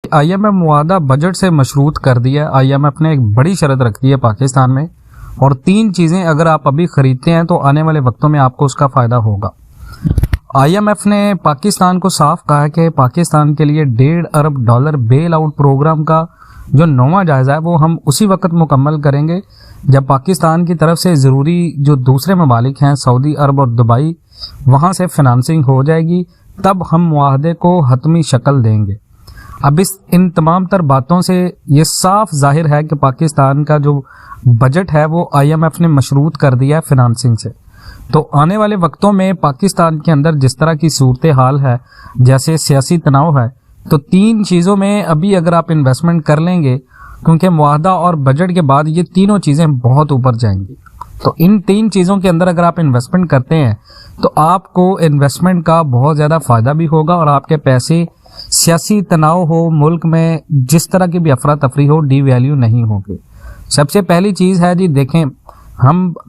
कि IMF मुआहदा budget से मशरूत कर दिया है। आईएमएफ ने एक बड़ी शर्त रख दी है पाकिस्तान में, और 3 चीजें अगर आप अभी खरीदते हैं तो आने वाले वक्तों में आपको उसका फायदा होगा। आईएमएफ ने पाकिस्तान को साफ कहा है कि पाकिस्तान के लिए $1.5 अरब बेल आउट प्रोग्राम का जो 9वां जायजा है वो हम उसी वक्त मुकम्मल करेंगे जब पाकिस्तान की तरफ से ज़रूरी जो दूसरे ममालिक हैं सऊदी अरब और दुबई, वहाँ से फाइनेंसिंग हो जाएगी, तब हम मुआहदे को हतमी शक्ल देंगे। अब इन तमाम तर बातों से ये साफ जाहिर है कि पाकिस्तान का जो बजट है वो आईएमएफ ने मशरूत कर दिया है फाइनेंसिंग से। तो आने वाले वक्तों में पाकिस्तान के अंदर जिस तरह की सूरत हाल है, जैसे सियासी तनाव है, तो 3 चीज़ों में अभी अगर आप इन्वेस्टमेंट कर लेंगे, क्योंकि मुआहदा और बजट के बाद ये तीनों चीज़ें बहुत ऊपर जाएंगी, तो इन 3 चीज़ों के अंदर अगर आप इन्वेस्टमेंट करते हैं तो आपको इन्वेस्टमेंट का बहुत ज़्यादा फ़ायदा भी होगा और आपके पैसे, सियासी तनाव हो, मुल्क में जिस तरह की भी अफरा तफरी हो, डी वैल्यू नहीं होगी। सबसे पहली चीज़ है जी, देखें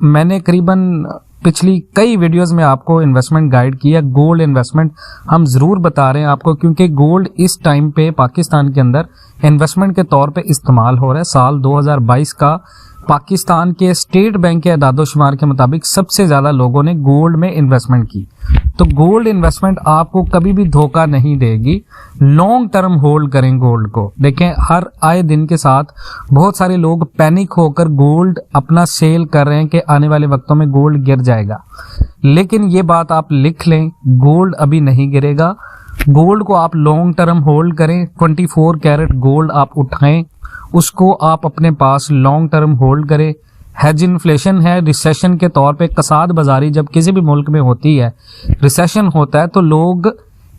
मैंने करीबन पिछली कई वीडियोस में आपको इन्वेस्टमेंट गाइड किया। गोल्ड इन्वेस्टमेंट हम ज़रूर बता रहे हैं आपको, क्योंकि गोल्ड इस टाइम पे पाकिस्तान के अंदर इन्वेस्टमेंट के तौर पे इस्तेमाल हो रहा है। साल 2022 का पाकिस्तान के स्टेट बैंक के अदादोशुमार के मुताबिक सबसे ज़्यादा लोगों ने गोल्ड में इन्वेस्टमेंट की। तो गोल्ड इन्वेस्टमेंट आपको कभी भी धोखा नहीं देगी। लॉन्ग टर्म होल्ड करें गोल्ड को। देखें, हर आए दिन के साथ बहुत सारे लोग पैनिक होकर गोल्ड अपना सेल कर रहे हैं कि आने वाले वक्तों में गोल्ड गिर जाएगा, लेकिन ये बात आप लिख लें, गोल्ड अभी नहीं गिरेगा। गोल्ड को आप लॉन्ग टर्म होल्ड करें। 24 कैरेट गोल्ड आप उठाएं, उसको आप अपने पास लॉन्ग टर्म होल्ड करें। हेज इन्फ्लेशन है, रिसेशन के तौर पे कसाद बाजारी जब किसी भी मुल्क में होती है, रिसेशन होता है, तो लोग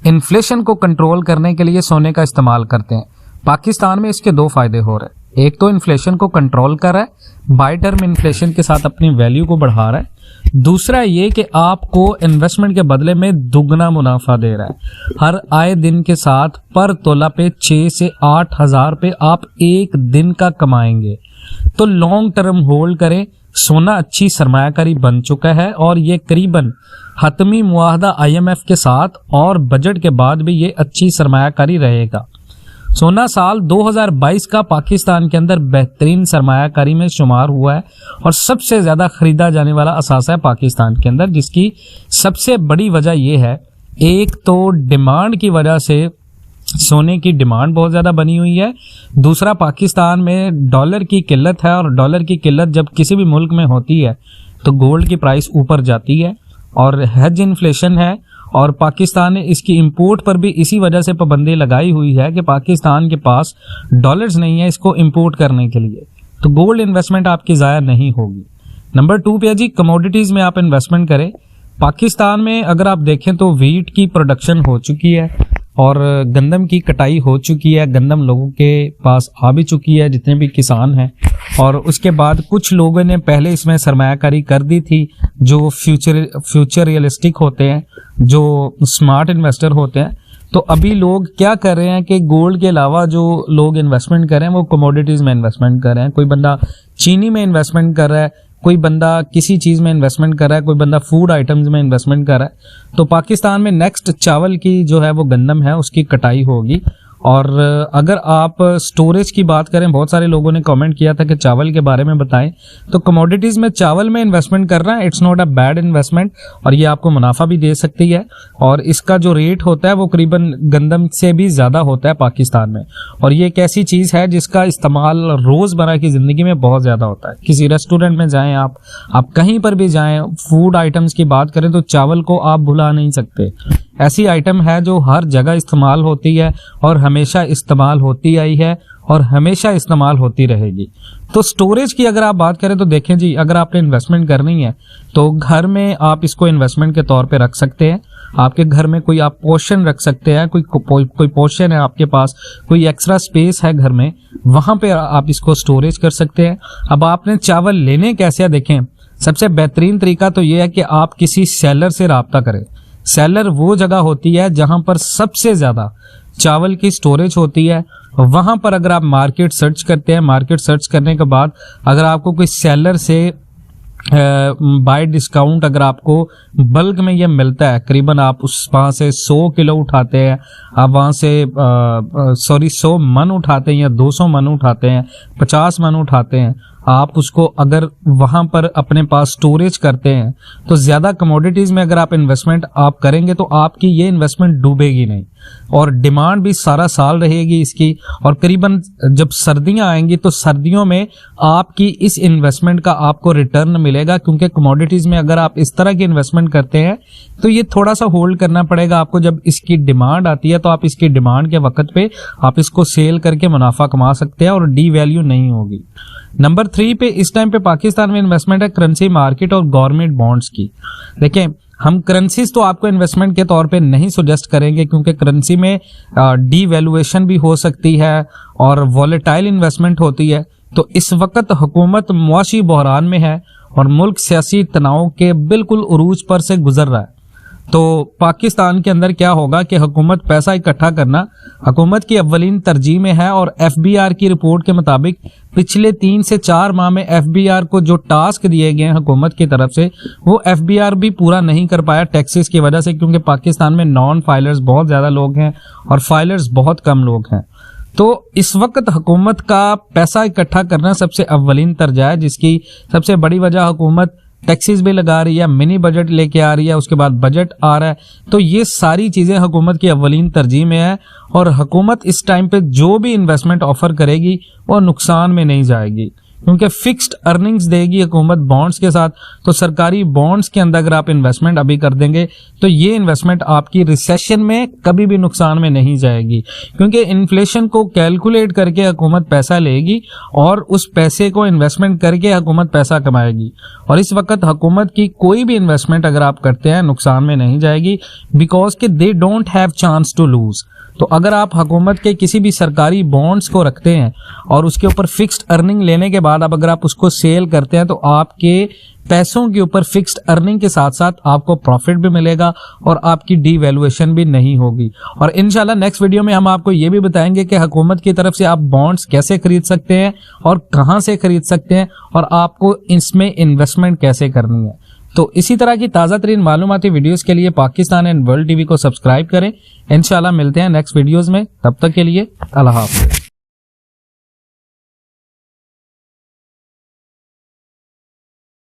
इन्फ्लेशन को कंट्रोल करने के लिए सोने का इस्तेमाल करते हैं। पाकिस्तान में इसके 2 फायदे हो रहे हैं। एक तो इन्फ्लेशन को कंट्रोल कर रहा है, बाय टर्म इन्फ्लेशन के साथ अपनी वैल्यू को बढ़ा रहा है। दूसरा ये कि आपको इन्वेस्टमेंट के बदले में दुगना मुनाफा दे रहा है। हर आए दिन के साथ पर तोला पे 6 से 8 हज़ार पे आप एक दिन का कमाएंगे। तो लॉन्ग टर्म होल्ड करें। सोना अच्छी सरमायाकारी बन चुका है और ये करीबन हतमी मुआहदा आईएमएफ के साथ और बजट के बाद भी ये अच्छी सरमायाकारी रहेगा। सोना साल 2022 का पाकिस्तान के अंदर बेहतरीन सरमायाकारी में शुमार हुआ है और सबसे ज्यादा खरीदा जाने वाला असासा है पाकिस्तान के अंदर, जिसकी सबसे बड़ी वजह यह है, एक तो डिमांड की वजह से सोने की डिमांड बहुत ज़्यादा बनी हुई है। दूसरा, पाकिस्तान में डॉलर की किल्लत है और डॉलर की किल्लत जब किसी भी मुल्क में होती है तो गोल्ड की प्राइस ऊपर जाती है। और हेज इन्फ्लेशन है और पाकिस्तान ने इसकी इंपोर्ट पर भी इसी वजह से पाबंदी लगाई हुई है कि पाकिस्तान के पास डॉलर्स नहीं है इसको इंपोर्ट करने के लिए। तो गोल्ड इन्वेस्टमेंट आपकी ज़ाया नहीं होगी। नंबर 2 पे है जी, कमोडिटीज़ में आप इन्वेस्टमेंट करें। पाकिस्तान में अगर आप देखें तो वीट की प्रोडक्शन हो चुकी है और गंदम की कटाई हो चुकी है। गंदम लोगों के पास आ भी चुकी है, जितने भी किसान हैं। और उसके बाद कुछ लोगों ने पहले इसमें सरमायाकारी कर दी थी, जो फ्यूचर रियलिस्टिक होते हैं, जो स्मार्ट इन्वेस्टर होते हैं। तो अभी लोग क्या कर रहे हैं कि गोल्ड के अलावा जो लोग इन्वेस्टमेंट कर रहे हैं वो कमोडिटीज़ में इन्वेस्टमेंट कर रहे हैं। कोई बंदा चीनी में इन्वेस्टमेंट कर रहा है, कोई बंदा किसी चीज़ में इन्वेस्टमेंट कर रहा है, कोई बंदा फूड आइटम्स में इन्वेस्टमेंट कर रहा है। तो पाकिस्तान में नेक्स्ट चावल की जो है वो गंदम है, उसकी कटाई होगी। और अगर आप स्टोरेज की बात करें, बहुत सारे लोगों ने कमेंट किया था कि चावल के बारे में बताएं, तो कमोडिटीज़ में चावल में इन्वेस्टमेंट करना it's not a bad investment और ये आपको मुनाफा भी दे सकती है। और इसका जो रेट होता है वो करीबन गंदम से भी ज़्यादा होता है पाकिस्तान में। और ये एक ऐसी चीज़ है जिसका इस्तेमाल रोज़मर्रा की ज़िंदगी में बहुत ज़्यादा होता है। किसी रेस्टोरेंट में जाएँ, आप कहीं पर भी जाएँ, फूड आइटम्स की बात करें तो चावल को आप भुला नहीं सकते। ऐसी आइटम है जो हर जगह इस्तेमाल होती है और हमेशा इस्तेमाल होती आई है और हमेशा इस्तेमाल होती रहेगी। तो स्टोरेज की अगर आप बात करें तो देखें जी, अगर आपने इन्वेस्टमेंट करनी है तो घर में आप इसको इन्वेस्टमेंट के तौर पे रख सकते हैं। आपके घर में कोई आप पोर्शन रख सकते हैं, कोई पोर्शन है आपके पास, कोई एक्स्ट्रा स्पेस है घर में, वहां पे आप इसको स्टोरेज कर सकते हैं। अब आपने चावल लेने कैसे, देखें सबसे बेहतरीन तरीका तो ये है कि आप किसी सेलर से राब्ता करें। सेलर वो जगह होती है जहां पर सबसे ज्यादा चावल की स्टोरेज होती है। वहां पर अगर आप मार्केट सर्च करते हैं, मार्केट सर्च करने के बाद अगर आपको कोई सेलर से बाय डिस्काउंट अगर आपको बल्क में ये मिलता है, करीबन आप उस वहाँ से 100 किलो उठाते हैं, आप वहाँ से 100 मन उठाते हैं या 200 मन उठाते हैं, 50 मन उठाते हैं, आप उसको अगर वहां पर अपने पास स्टोरेज करते हैं तो ज्यादा कमोडिटीज में अगर आप इन्वेस्टमेंट आप करेंगे तो आपकी ये इन्वेस्टमेंट डूबेगी नहीं और डिमांड भी सारा साल रहेगी इसकी। और करीबन जब सर्दियां आएंगी तो सर्दियों में आपकी इस इन्वेस्टमेंट का आपको रिटर्न मिलेगा, क्योंकि कमोडिटीज में अगर आप इस तरह की इन्वेस्टमेंट करते हैं तो ये थोड़ा सा होल्ड करना पड़ेगा आपको। जब इसकी डिमांड आती है तो आप इसकी डिमांड के वक्त पे आप इसको सेल करके मुनाफा कमा सकते हैं और डी वैल्यू नहीं होगी। नंबर 3 पे इस टाइम पे पाकिस्तान में इन्वेस्टमेंट है करेंसी मार्केट और गवर्नमेंट बॉन्ड्स की। देखें, हम करेंसीज तो आपको इन्वेस्टमेंट के तौर पे नहीं सजेस्ट करेंगे, क्योंकि करेंसी में डीवैल्यूएशन भी हो सकती है और वॉलेटाइल इन्वेस्टमेंट होती है। तो इस वक्त हुकूमत मुआशी बहरान में है और मुल्क सियासी तनाव के बिल्कुल उरूज पर से गुजर रहा है। तो पाकिस्तान के अंदर क्या होगा कि हुकूमत पैसा इकट्ठा करना हुकूमत की अव्वलीन तरजीह में है। और एफबीआर की रिपोर्ट के मुताबिक पिछले 3 से 4 माह में एफबीआर को जो टास्क दिए गए हैं हुकूमत की तरफ से वो एफबीआर भी पूरा नहीं कर पाया टैक्सेस की वजह से, क्योंकि पाकिस्तान में नॉन फाइलर्स बहुत ज्यादा लोग हैं और फाइलर्स बहुत कम लोग हैं। तो इस वक्त हुकूमत का पैसा इकट्ठा करना सबसे अव्वलीन तर्जा है, जिसकी सबसे बड़ी वजह हुकूमत टैक्सेस भी लगा रही है, मिनी बजट लेके आ रही है, उसके बाद बजट आ रहा है। तो ये सारी चीजें हुकूमत की अव्वलीन तरजीह में है और हुकूमत इस टाइम पे जो भी इन्वेस्टमेंट ऑफर करेगी वो नुकसान में नहीं जाएगी, क्योंकि फिक्स्ड अर्निंग्स देगी हुकूमत बॉन्ड्स के साथ। तो सरकारी बॉन्ड्स के अंदर अगर आप इन्वेस्टमेंट अभी कर देंगे तो ये इन्वेस्टमेंट आपकी रिसेशन में कभी भी नुकसान में नहीं जाएगी, क्योंकि इन्फ्लेशन को कैलकुलेट करके हुकूमत पैसा लेगी और उस पैसे को इन्वेस्टमेंट करके हुकूमत पैसा कमाएगी। और इस वक्त हुकूमत की कोई भी इन्वेस्टमेंट अगर आप करते हैं नुकसान में नहीं जाएगी, बिकॉज कि they don't have chance to lose. तो अगर आप हुकूमत के किसी भी सरकारी बॉन्ड्स को रखते हैं और उसके ऊपर फिक्स्ड अर्निंग लेने के बाद अब अगर आप उसको सेल करते हैं तो आपके पैसों के ऊपर फिक्स्ड अर्निंग के साथ साथ आपको प्रॉफिट भी मिलेगा और आपकी डीवैल्यूएशन भी नहीं होगी। और इंशाल्लाह नेक्स्ट वीडियो में हम आपको ये भी बताएंगे कि हुकूमत की तरफ से आप बॉन्ड्स कैसे खरीद सकते हैं और कहां से खरीद सकते हैं और आपको इसमें इन्वेस्टमेंट कैसे करनी है। तो इसी तरह की ताज़ा तरीन मालूमाती वीडियोस के लिए पाकिस्तान एंड वर्ल्ड टीवी को सब्सक्राइब करें। इंशाल्लाह मिलते हैं नेक्स्ट वीडियोस में, तब तक के लिए अल्लाह हाफ़िज़।